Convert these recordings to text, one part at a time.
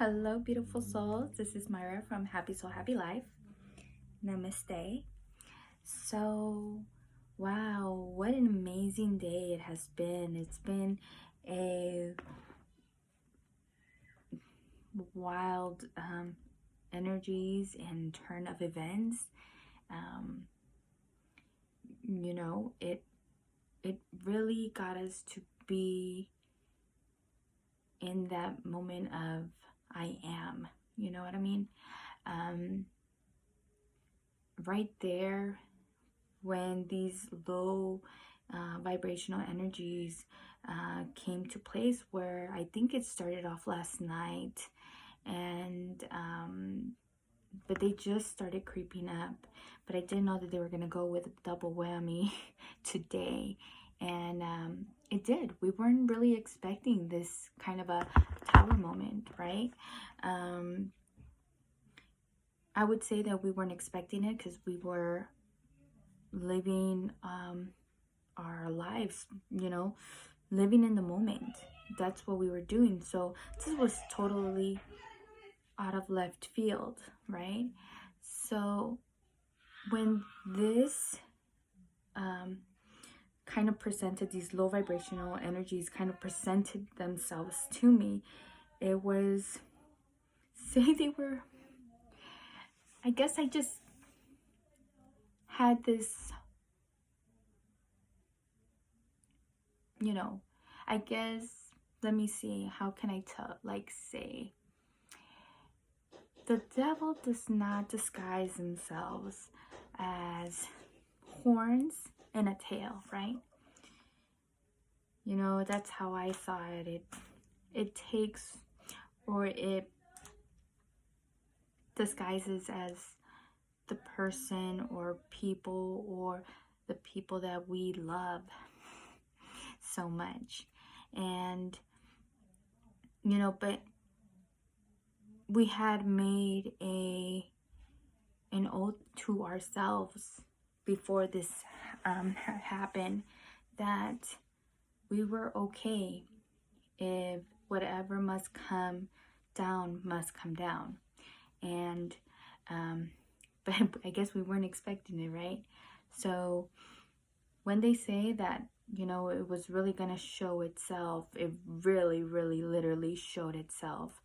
Hello, beautiful souls. This is Myra from Happy Soul Happy Life. Namaste. So, wow, what an amazing day it has been. It's been a wild energies and turn of events. Um, it really got us to be in that moment of I am. You know what I mean? Um, right there when these low vibrational energies came to place, where I think it started off last night, and but they just started creeping up, but I didn't know that they were going to go with a double whammy today. And it did. We weren't really expecting this kind of a tower moment, right? I would say that we weren't expecting it because we were living our lives, living in the moment. That's what we were doing. So this was totally out of left field, right? So when this kind of presented, these low vibrational energies kind of presented themselves to me, it was, say they were, I guess I just had this, I guess, let me see, how can I tell, say, the devil does not disguise themselves as horns and a tail, right? That's how I saw it. It takes, or it disguises as the person or people, or the people that we love so much. And but we had made an oath to ourselves before this happened, that we were okay if whatever must come down must come down. And but I guess we weren't expecting it, right? So when they say that it was really gonna show itself, it really, really, literally showed itself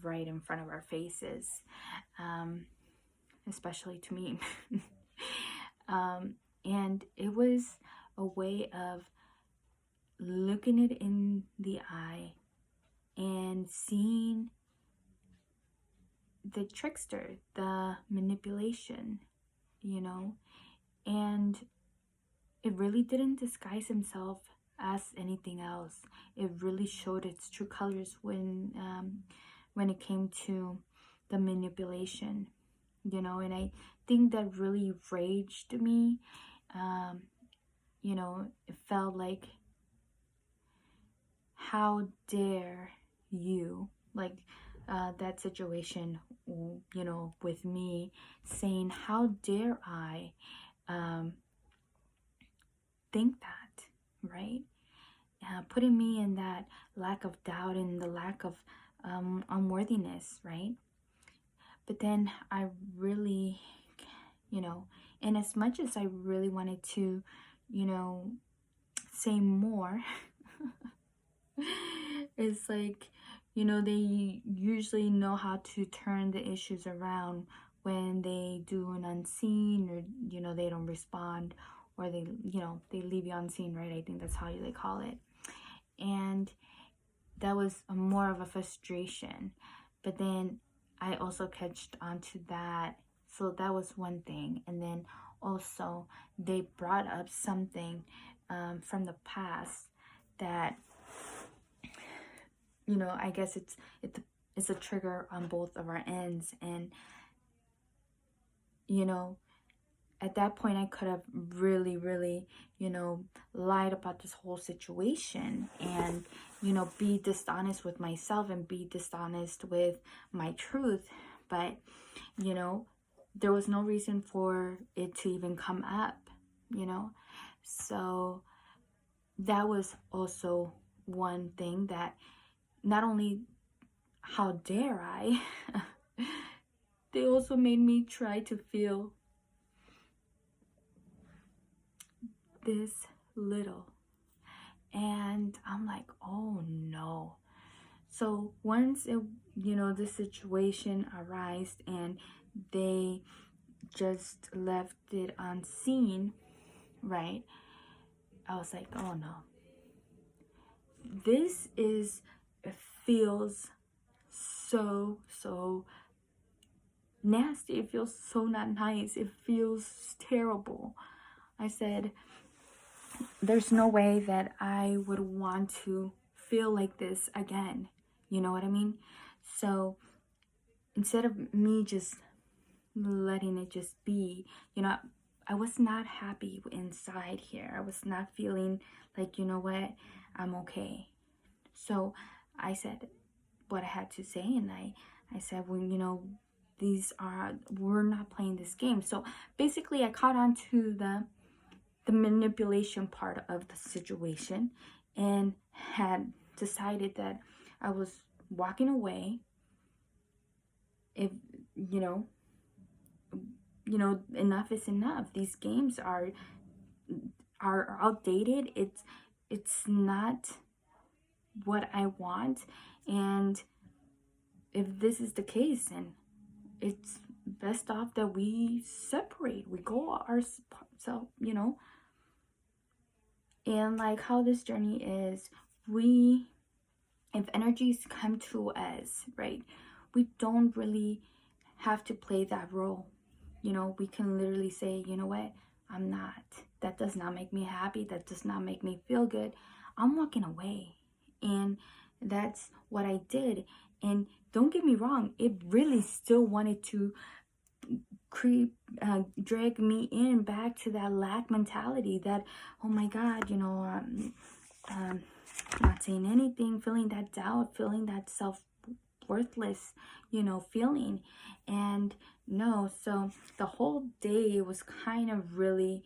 right in front of our faces, especially to me. And it was a way of looking it in the eye and seeing the trickster, the manipulation, and it really didn't disguise himself as anything else. It really showed its true colors when it came to the manipulation, and I think that really raged me. It felt like, how dare you, like that situation, with me saying, how dare I think that, right? Putting me in that lack of doubt and the lack of unworthiness, right? But then I really, and as much as I really wanted to, say more, it's like, they usually know how to turn the issues around when they do an unseen, or, they don't respond, or they leave you unseen, right? I think that's how they call it. And that was more of a frustration. But then I also catched onto that. So that was one thing. And then also they brought up something from the past that, I guess it's a trigger on both of our ends. And, at that point I could have really, really, lied about this whole situation, and, be dishonest with myself and be dishonest with my truth. But, there was no reason for it to even come up, So that was also one thing, that not only how dare I? They also made me try to feel this little. And I'm like, oh no. So once it, the situation arose and they just left it unseen, right? I was like, oh no. This feels so nasty. It feels so not nice. It feels terrible. I said, there's no way that I would want to feel like this again. You know what I mean? So instead of me just letting it just be, I was not happy inside here. I was not feeling like, you know what, I'm okay. So I said what I had to say, and I said, well, we're not playing this game. So basically I caught on to the manipulation part of the situation and had decided that I was walking away. If enough is enough. These games are outdated. It's not what I want, and if this is the case, then it's best off that we separate. We go ourselves, and like how this journey is, if energies come to us, right, we don't really have to play that role. We can literally say, you know what, that does not make me happy, that does not make me feel good, I'm walking away. And that's what I did. And don't get me wrong, it really still wanted to drag me in back to that lack mentality, that, oh my God, not saying anything, feeling that doubt, feeling that worthless, feeling. And no, so the whole day was kind of really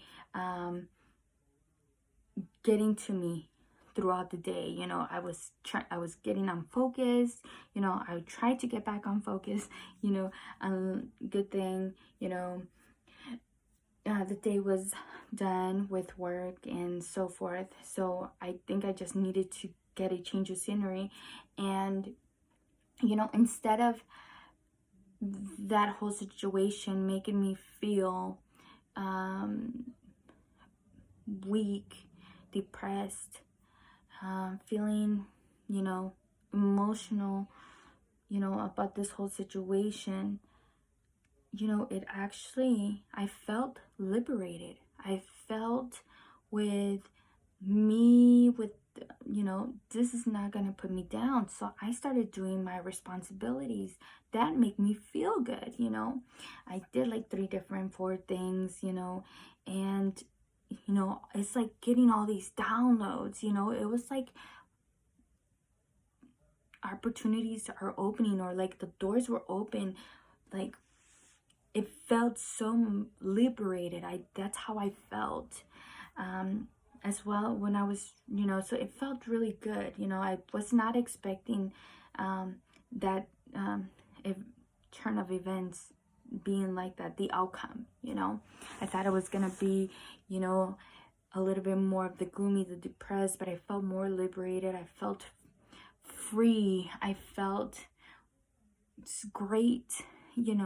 getting to me throughout the day. I was getting unfocused. I tried to get back on focus. Good thing, the day was done with work and so forth. So I think I just needed to get a change of scenery. And instead of that whole situation making me feel weak, depressed, feeling emotional about this whole situation, it actually, I felt liberated. I felt with this is not going to put me down. So I started doing my responsibilities that make me feel good. I did like 4 things, and it's like getting all these downloads. It was like opportunities are opening, or like the doors were open. Like it felt so liberated. That's how I felt. As well when I was, so it felt really good. I was not expecting that turn of events being like that, the outcome. I thought it was gonna be, a little bit more of the gloomy, the depressed, but I felt more liberated. I felt free. I felt great, and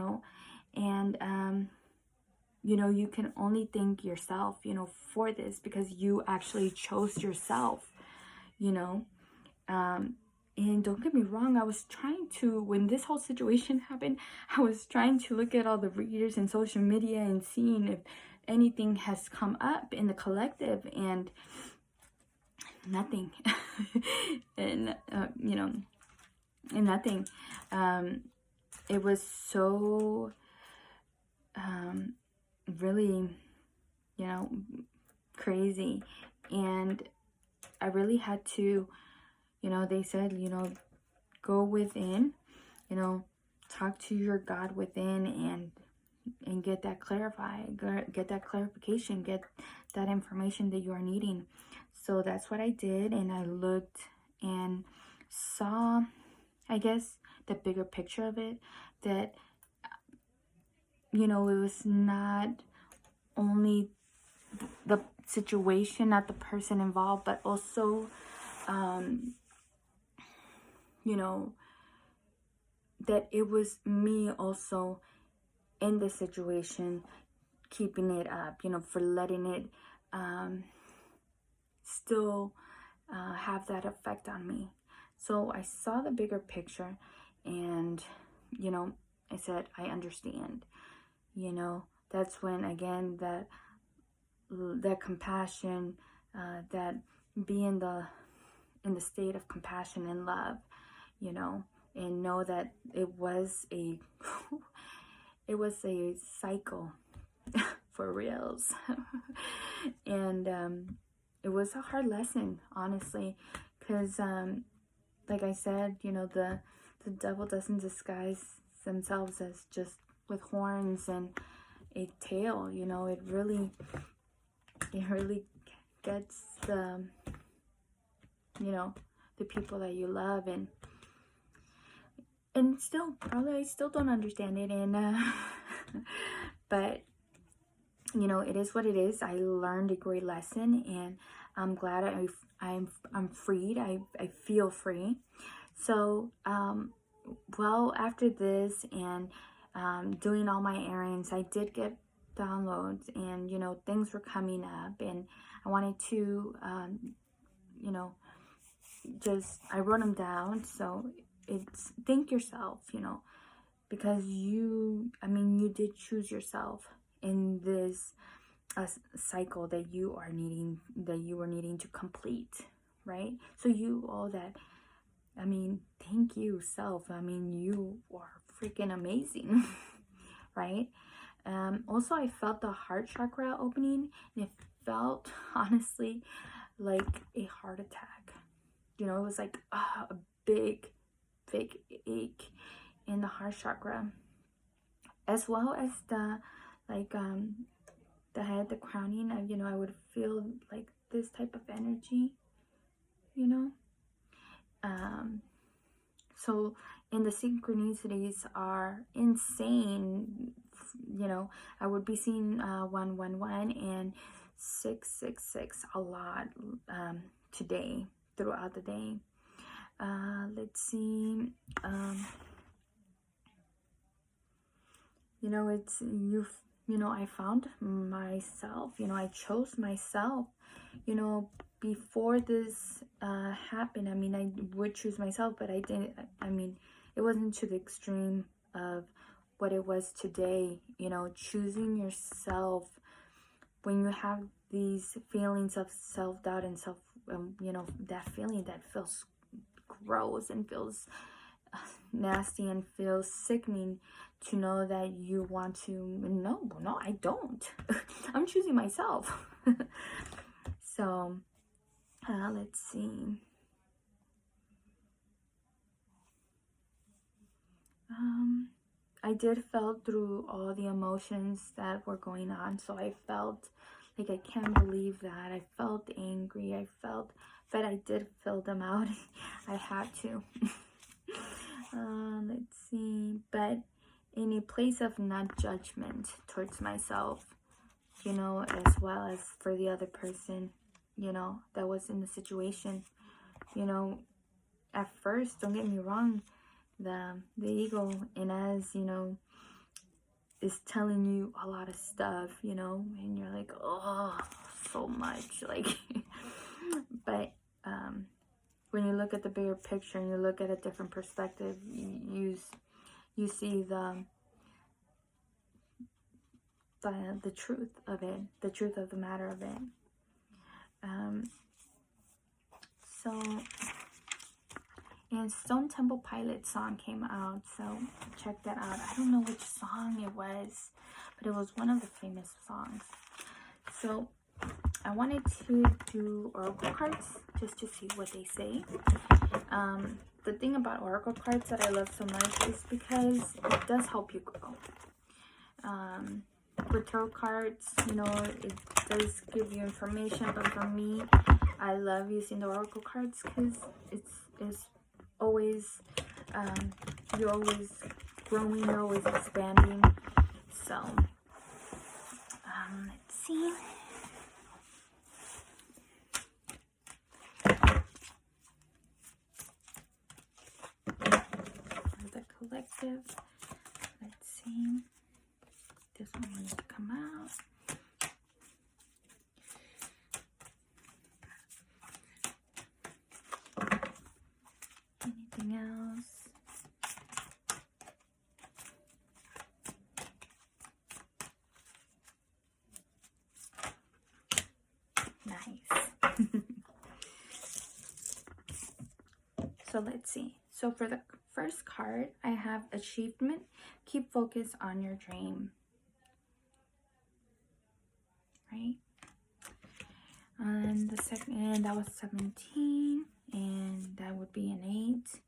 you can only thank yourself, for this, because you actually chose yourself, and don't get me wrong, I was trying to, when this whole situation happened, I was trying to look at all the readers and social media and seeing if anything has come up in the collective, and nothing. And and nothing. It was so really crazy, and I really had to, they said, go within, talk to your God within, and get that clarified, get that clarification, get that information that you are needing. So that's what I did, and I looked and saw, I guess, the bigger picture of it, that, you know, it was not only the situation, not the person involved, but also, you know, that it was me also in the situation, keeping it up, you know, for letting it still have that effect on me. So I saw the bigger picture, and, you know, I said, I understand. You know, that's when, again, that compassion, that be in the state of compassion and love, you know, and know that it was a it was a cycle for reals. And it was a hard lesson, honestly, because like I said, you know, the devil doesn't disguise themselves as just with horns and a tail. You know, it really gets the, you know, the people that you love, and still, probably I still don't understand it, and but, you know, it is what it is. I learned a great lesson, and I'm glad I'm freed. I feel free. So, well, after this and doing all my errands, I did get downloads, and, you know, things were coming up, and I wanted to, you know, I wrote them down. So it's, thank yourself, you know, because you did choose yourself in this cycle that you were needing to complete, right? So you, all that, thank you, self. You are freaking amazing. Right? Also, I felt the heart chakra opening, and it felt, honestly, like a heart attack. You know, it was like a big ache in the heart chakra, as well as the, like, the head, the crowning. You know, I would feel like this type of energy, you know. So, and the synchronicities are insane. You know, I would be seeing 111 and 666 a lot today, throughout the day. Let's see. You know, it's, you know, I found myself. You know, I chose myself. You know, before this happened, I would choose myself, but I didn't. It wasn't to the extreme of what it was today. You know, choosing yourself when you have these feelings of self-doubt and you know, that feeling that feels gross and feels nasty and feels sickening, to know that you want to, no, I don't. I'm choosing myself. So, let's see. I did felt through all the emotions that were going on. So I felt like, I can't believe that. I felt angry. I felt, but I did fill them out. I had to. Let's see. But in a place of not judgment towards myself, you know, as well as for the other person, you know, that was in the situation. You know, at first, don't get me wrong, the ego in us, you know, is telling you a lot of stuff, you know, and you're like, oh, so much, like, but when you look at the bigger picture and you look at a different perspective, you see the truth of it, the truth of the matter of it. So, and Stone Temple Pilots song came out, so check that out. I don't know which song it was, but it was one of the famous songs. So I wanted to do oracle cards just to see what they say. The thing about oracle cards that I love so much is because it does help you grow. With tarot cards, you know, it does give you information, but for me, I love using the oracle cards because it's always You're always growing, you're always expanding. So, let's see. For the collective, let's see. This one needs to come out. Anything else? Nice. So let's see. So for the first card, I have achievement. Keep focus on your dream. Right? And the second, and that was 17, and that would be an 8.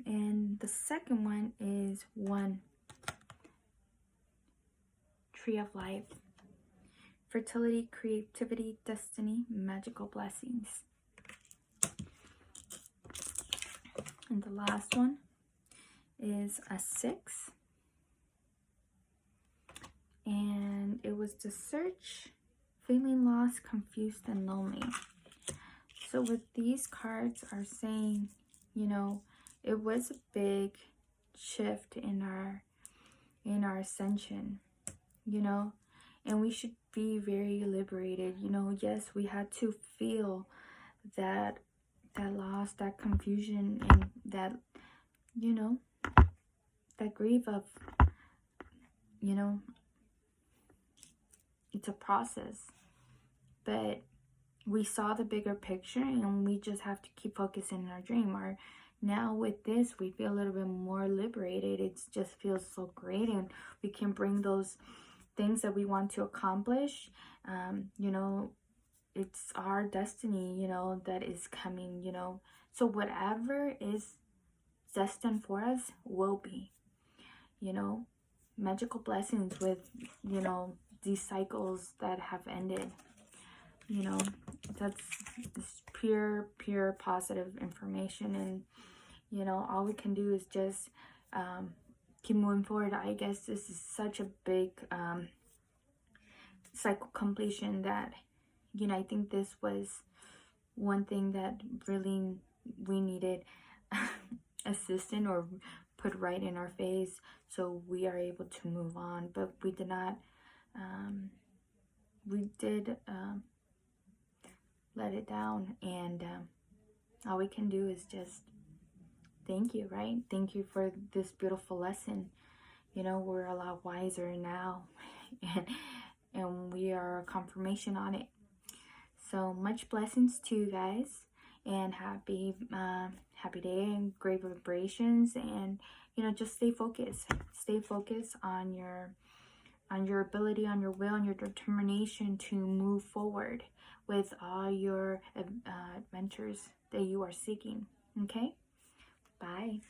And the second one is 1. Tree of life. Fertility, creativity, destiny, magical blessings. And the last one is a 6. And it was the search, feeling lost, confused, and lonely. So what these cards are saying, you know, it was a big shift in our ascension, you know, and we should be very liberated. You know, yes, we had to feel that loss, that confusion, and that, you know, that grief of, you know, it's a process, but we saw the bigger picture, and we just have to keep focusing on our dream. Or now with this, we feel a little bit more liberated. It just feels so great, and we can bring those things that we want to accomplish. You know, it's our destiny, you know, that is coming, you know. So whatever is destined for us will be, you know, magical blessings with, you know, these cycles that have ended. You know, that's pure positive information, and you know, all we can do is just keep moving forward. I guess this is such a big cycle completion that, you know, I think this was one thing that really we needed assistant or put right in our face, so we are able to move on. But we did not we did let it down, and all we can do is just thank you, right? Thank you for this beautiful lesson. You know, we're a lot wiser now, and we are a confirmation on it. So much blessings to you guys, and happy day and great vibrations, and you know, just stay focused on your ability, on your will, and your determination to move forward with all your adventures that you are seeking. Okay, bye.